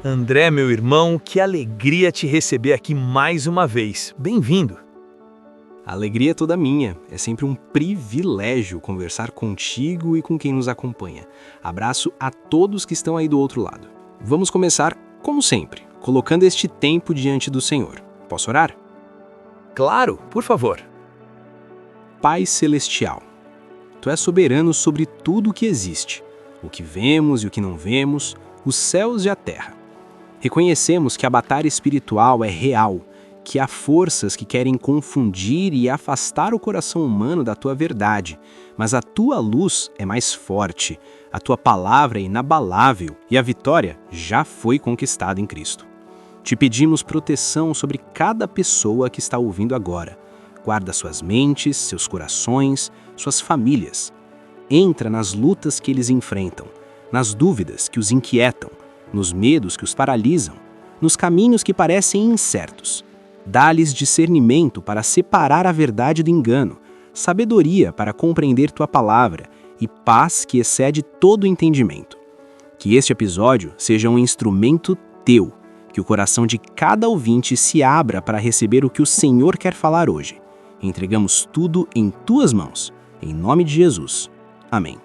André, meu irmão, que alegria te receber aqui mais uma vez. Bem-vindo. A alegria é toda minha. É sempre um privilégio conversar contigo e com quem nos acompanha. Abraço a todos que estão aí do outro lado. Vamos começar, como sempre, colocando este tempo diante do Senhor. Posso orar? Claro, por favor. Pai Celestial, Tu és soberano sobre tudo o que existe, o que vemos e o que não vemos, os céus e a terra. Reconhecemos que a batalha espiritual é real, que há forças que querem confundir e afastar o coração humano da Tua verdade, mas a Tua luz é mais forte, a Tua palavra é inabalável e a vitória já foi conquistada em Cristo. Te pedimos proteção sobre cada pessoa que está ouvindo agora. Guarda suas mentes, seus corações, suas famílias. Entra nas lutas que eles enfrentam, nas dúvidas que os inquietam, nos medos que os paralisam, nos caminhos que parecem incertos. Dá-lhes discernimento para separar a verdade do engano, sabedoria para compreender Tua palavra e paz que excede todo entendimento. Que este episódio seja um instrumento Teu, que o coração de cada ouvinte se abra para receber o que o Senhor quer falar hoje. Entregamos tudo em Tuas mãos. Em nome de Jesus. Amém.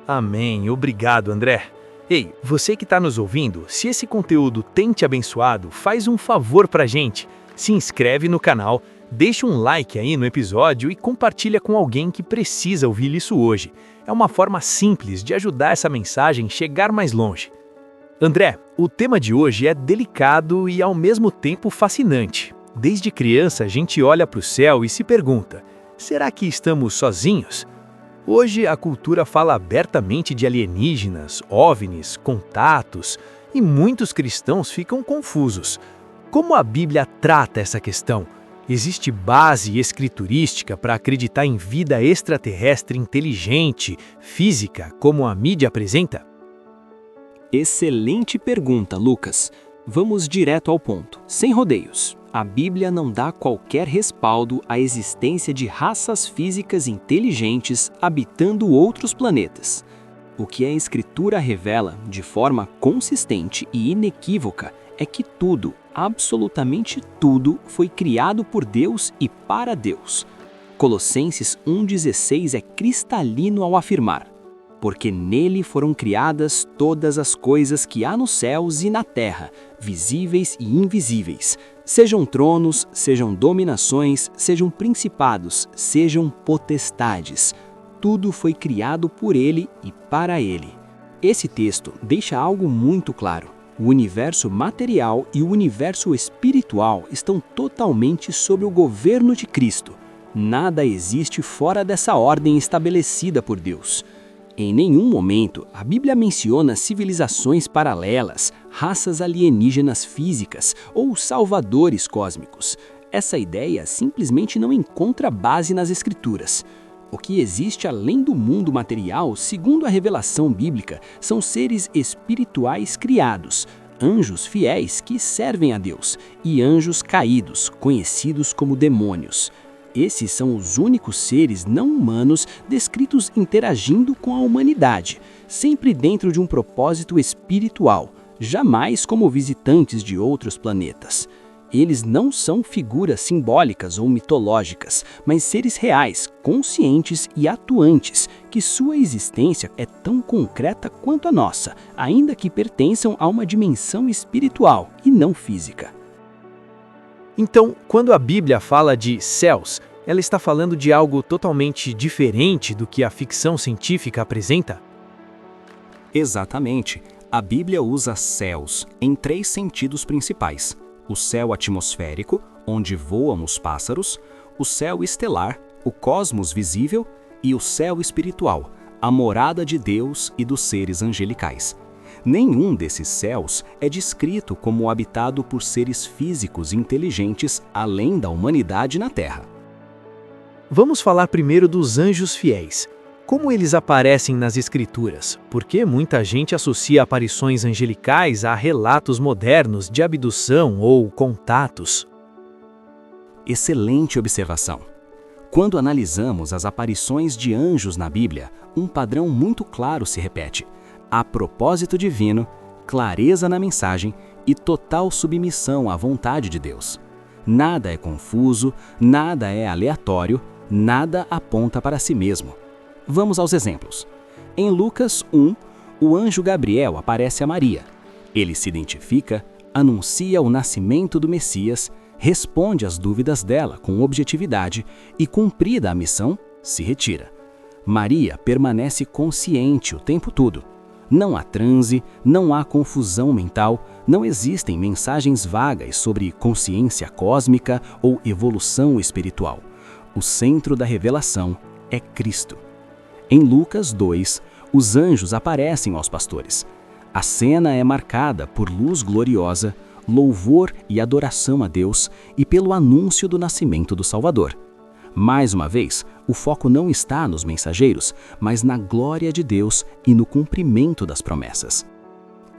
Amém. Obrigado, André. Ei, você que está nos ouvindo, se esse conteúdo tem te abençoado, faz um favor pra gente. Se inscreve no canal, deixa um like aí no episódio e compartilha com alguém que precisa ouvir isso hoje. É uma forma simples de ajudar essa mensagem a chegar mais longe. André, o tema de hoje é delicado e ao mesmo tempo fascinante. Desde criança a gente olha para o céu e se pergunta, será que estamos sozinhos? Hoje a cultura fala abertamente de alienígenas, OVNIs, contatos, e muitos cristãos ficam confusos. Como a Bíblia trata essa questão? Existe base escriturística para acreditar em vida extraterrestre inteligente, física, como a mídia apresenta? Excelente pergunta, Lucas. Vamos direto ao ponto, sem rodeios. A Bíblia não dá qualquer respaldo à existência de raças físicas inteligentes habitando outros planetas. O que a Escritura revela, de forma consistente e inequívoca, é que tudo, absolutamente tudo, foi criado por Deus e para Deus. Colossenses 1,16 é cristalino ao afirmar: porque nele foram criadas todas as coisas que há nos céus e na terra, visíveis e invisíveis, sejam tronos, sejam dominações, sejam principados, sejam potestades. Tudo foi criado por ele e para ele. Esse texto deixa algo muito claro. O universo material e o universo espiritual estão totalmente sob o governo de Cristo. Nada existe fora dessa ordem estabelecida por Deus. Em nenhum momento a Bíblia menciona civilizações paralelas, raças alienígenas físicas ou salvadores cósmicos. Essa ideia simplesmente não encontra base nas Escrituras. O que existe além do mundo material, segundo a revelação bíblica, são seres espirituais criados, anjos fiéis que servem a Deus e anjos caídos, conhecidos como demônios. Esses são os únicos seres não humanos descritos interagindo com a humanidade, sempre dentro de um propósito espiritual, jamais como visitantes de outros planetas. Eles não são figuras simbólicas ou mitológicas, mas seres reais, conscientes e atuantes, que sua existência é tão concreta quanto a nossa, ainda que pertençam a uma dimensão espiritual e não física. Então, quando a Bíblia fala de céus, ela está falando de algo totalmente diferente do que a ficção científica apresenta? Exatamente. A Bíblia usa céus em 3 sentidos principais: o céu atmosférico, onde voam os pássaros; o céu estelar, o cosmos visível; e o céu espiritual, a morada de Deus e dos seres angelicais. Nenhum desses céus é descrito como habitado por seres físicos inteligentes além da humanidade na Terra. Vamos falar primeiro dos anjos fiéis. Como eles aparecem nas Escrituras? Porque muita gente associa aparições angelicais a relatos modernos de abdução ou contatos. Excelente observação. Quando analisamos as aparições de anjos na Bíblia, um padrão muito claro se repete. A propósito divino, clareza na mensagem e total submissão à vontade de Deus. Nada é confuso, nada é aleatório, nada aponta para si mesmo. Vamos aos exemplos. Em Lucas 1, o anjo Gabriel aparece a Maria. Ele se identifica, anuncia o nascimento do Messias, responde às dúvidas dela com objetividade e, cumprida a missão, se retira. Maria permanece consciente o tempo todo. Não há transe, não há confusão mental, não existem mensagens vagas sobre consciência cósmica ou evolução espiritual. O centro da revelação é Cristo. Em Lucas 2, os anjos aparecem aos pastores. A cena é marcada por luz gloriosa, louvor e adoração a Deus e pelo anúncio do nascimento do Salvador. Mais uma vez, o foco não está nos mensageiros, mas na glória de Deus e no cumprimento das promessas.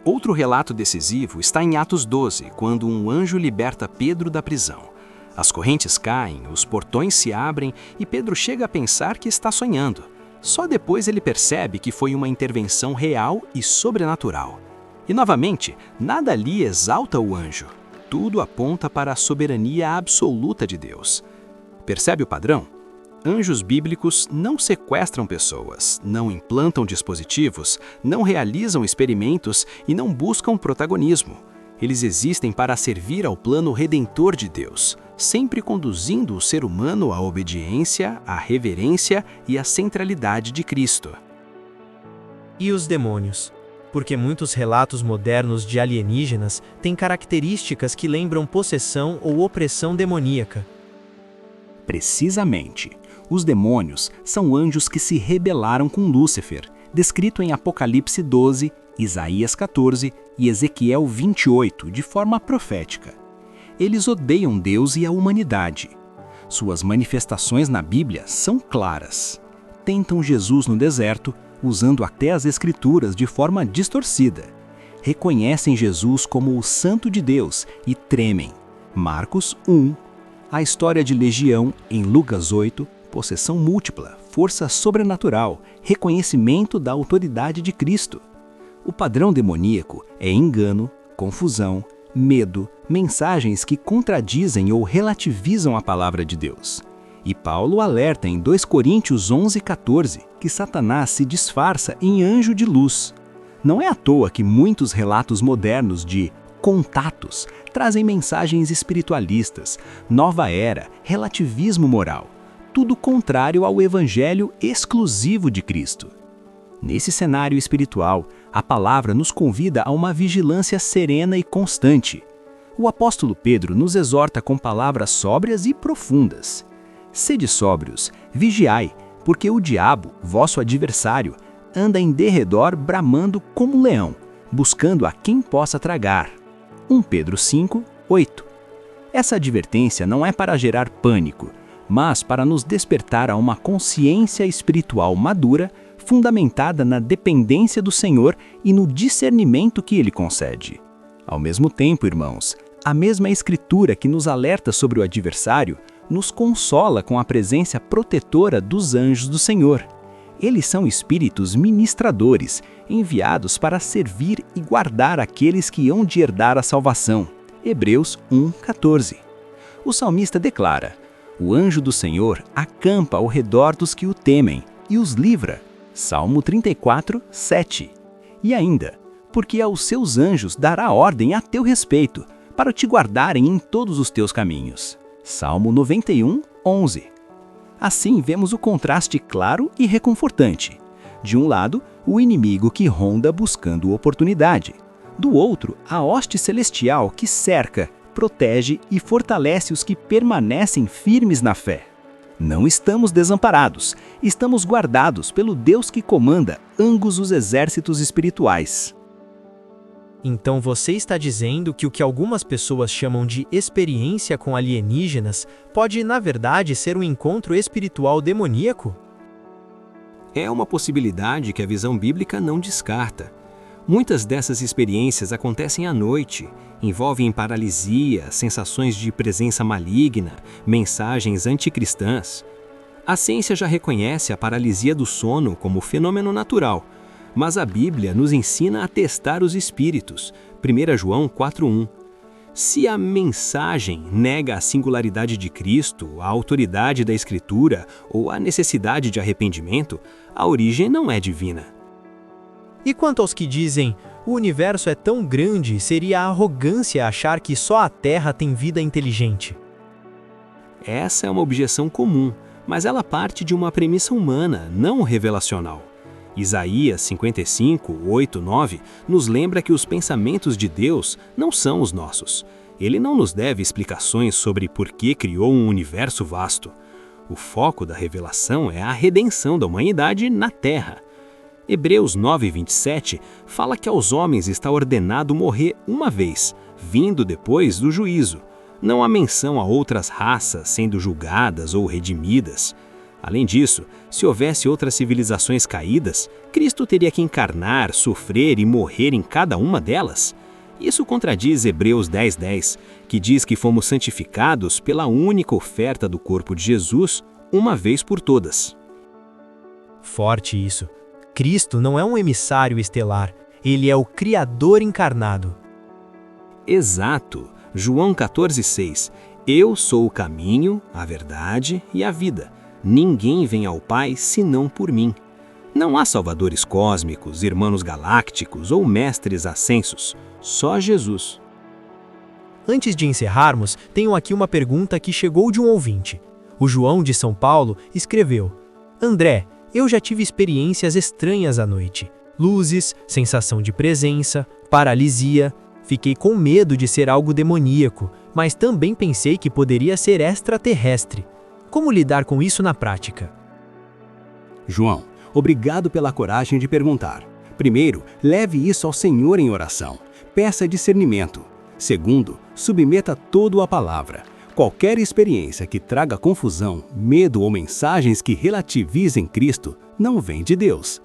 Outro relato decisivo está em Atos 12, quando um anjo liberta Pedro da prisão. As correntes caem, os portões se abrem e Pedro chega a pensar que está sonhando. Só depois ele percebe que foi uma intervenção real e sobrenatural. E novamente, nada ali exalta o anjo. Tudo aponta para a soberania absoluta de Deus. Percebe o padrão? Anjos bíblicos não sequestram pessoas, não implantam dispositivos, não realizam experimentos e não buscam protagonismo. Eles existem para servir ao plano redentor de Deus, sempre conduzindo o ser humano à obediência, à reverência e à centralidade de Cristo. E os demônios? Porque muitos relatos modernos de alienígenas têm características que lembram possessão ou opressão demoníaca. Precisamente, os demônios são anjos que se rebelaram com Lúcifer, descrito em Apocalipse 12, Isaías 14 e Ezequiel 28, de forma profética. Eles odeiam Deus e a humanidade. Suas manifestações na Bíblia são claras. Tentam Jesus no deserto, usando até as Escrituras de forma distorcida. Reconhecem Jesus como o Santo de Deus e tremem. Marcos 1. A história de Legião, em Lucas 8, possessão múltipla, força sobrenatural, reconhecimento da autoridade de Cristo. O padrão demoníaco é engano, confusão, medo, mensagens que contradizem ou relativizam a palavra de Deus. E Paulo alerta em 2 Coríntios 11:14 que Satanás se disfarça em anjo de luz. Não é à toa que muitos relatos modernos de contatos trazem mensagens espiritualistas, nova era, relativismo moral, tudo contrário ao evangelho exclusivo de Cristo. Nesse cenário espiritual, a palavra nos convida a uma vigilância serena e constante. O apóstolo Pedro nos exorta com palavras sóbrias e profundas. Sede sóbrios, vigiai, porque o diabo, vosso adversário, anda em derredor bramando como um leão, buscando a quem possa tragar. 1 Pedro 5, 8. Essa advertência não é para gerar pânico, mas para nos despertar a uma consciência espiritual madura, fundamentada na dependência do Senhor e no discernimento que Ele concede. Ao mesmo tempo, irmãos, a mesma Escritura que nos alerta sobre o adversário nos consola com a presença protetora dos anjos do Senhor. Eles são espíritos ministradores, enviados para servir e guardar aqueles que hão de herdar a salvação. Hebreus 1:14. O salmista declara: o anjo do Senhor acampa ao redor dos que o temem e os livra. Salmo 34:7. E ainda, porque aos seus anjos dará ordem a teu respeito, para te guardarem em todos os teus caminhos. Salmo 91:11. Assim vemos o contraste claro e reconfortante. De um lado, o inimigo que ronda buscando oportunidade. Do outro, a hoste celestial que cerca, protege e fortalece os que permanecem firmes na fé. Não estamos desamparados, estamos guardados pelo Deus que comanda ambos os exércitos espirituais. Então você está dizendo que o que algumas pessoas chamam de experiência com alienígenas pode, na verdade, ser um encontro espiritual demoníaco? É uma possibilidade que a visão bíblica não descarta. Muitas dessas experiências acontecem à noite, envolvem paralisia, sensações de presença maligna, mensagens anticristãs. A ciência já reconhece a paralisia do sono como fenômeno natural, mas a Bíblia nos ensina a testar os espíritos. 1 João 4:1. Se a mensagem nega a singularidade de Cristo, a autoridade da Escritura ou a necessidade de arrependimento, a origem não é divina. E quanto aos que dizem, o universo é tão grande, seria arrogância achar que só a Terra tem vida inteligente? Essa é uma objeção comum, mas ela parte de uma premissa humana, não revelacional. Isaías 55, 8, 9 nos lembra que os pensamentos de Deus não são os nossos. Ele não nos deve explicações sobre por que criou um universo vasto. O foco da revelação é a redenção da humanidade na Terra. Hebreus 9, 27 fala que aos homens está ordenado morrer uma vez, vindo depois do juízo. Não há menção a outras raças sendo julgadas ou redimidas. Além disso, se houvesse outras civilizações caídas, Cristo teria que encarnar, sofrer e morrer em cada uma delas. Isso contradiz Hebreus 10:10, que diz que fomos santificados pela única oferta do corpo de Jesus, uma vez por todas. Forte isso. Cristo não é um emissário estelar, ele é o Criador encarnado. Exato. João 14:6. Eu sou o caminho, a verdade e a vida. Ninguém vem ao Pai senão por mim. Não há salvadores cósmicos, irmãos galácticos ou mestres ascensos. Só Jesus. Antes de encerrarmos, tenho aqui uma pergunta que chegou de um ouvinte. O João de São Paulo escreveu: André, eu já tive experiências estranhas à noite. Luzes, sensação de presença, paralisia. Fiquei com medo de ser algo demoníaco, mas também pensei que poderia ser extraterrestre. Como lidar com isso na prática? João, obrigado pela coragem de perguntar. Primeiro, leve isso ao Senhor em oração. Peça discernimento. Segundo, submeta tudo à palavra. Qualquer experiência que traga confusão, medo ou mensagens que relativizem Cristo não vem de Deus.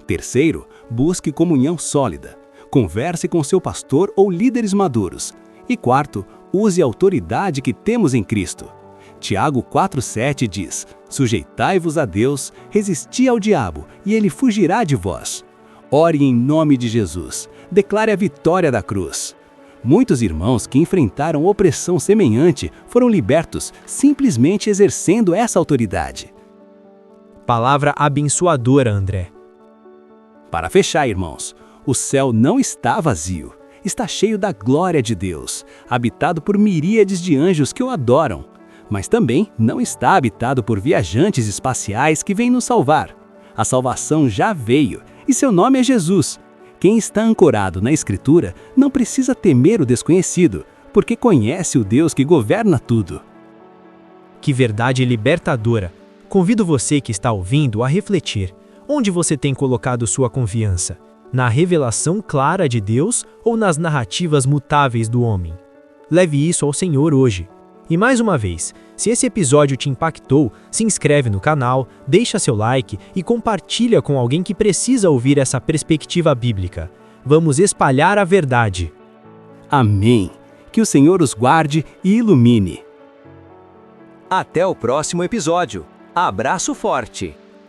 Terceiro, busque comunhão sólida. Converse com seu pastor ou líderes maduros. E quarto, use a autoridade que temos em Cristo. Tiago 4,7 diz: sujeitai-vos a Deus, resisti ao diabo, e ele fugirá de vós. Ore em nome de Jesus. Declare a vitória da cruz. Muitos irmãos que enfrentaram opressão semelhante foram libertos, simplesmente exercendo essa autoridade. Palavra abençoadora, André. Para fechar, irmãos, o céu não está vazio. Está cheio da glória de Deus, habitado por miríades de anjos que o adoram. Mas também não está habitado por viajantes espaciais que vêm nos salvar. A salvação já veio, e seu nome é Jesus. Quem está ancorado na Escritura não precisa temer o desconhecido, porque conhece o Deus que governa tudo. Que verdade libertadora! Convido você que está ouvindo a refletir. Onde você tem colocado sua confiança? Na revelação clara de Deus ou nas narrativas mutáveis do homem? Leve isso ao Senhor hoje. E mais uma vez, se esse episódio te impactou, se inscreve no canal, deixa seu like e compartilha com alguém que precisa ouvir essa perspectiva bíblica. Vamos espalhar a verdade. Amém. Que o Senhor os guarde e ilumine. Até o próximo episódio. Abraço forte!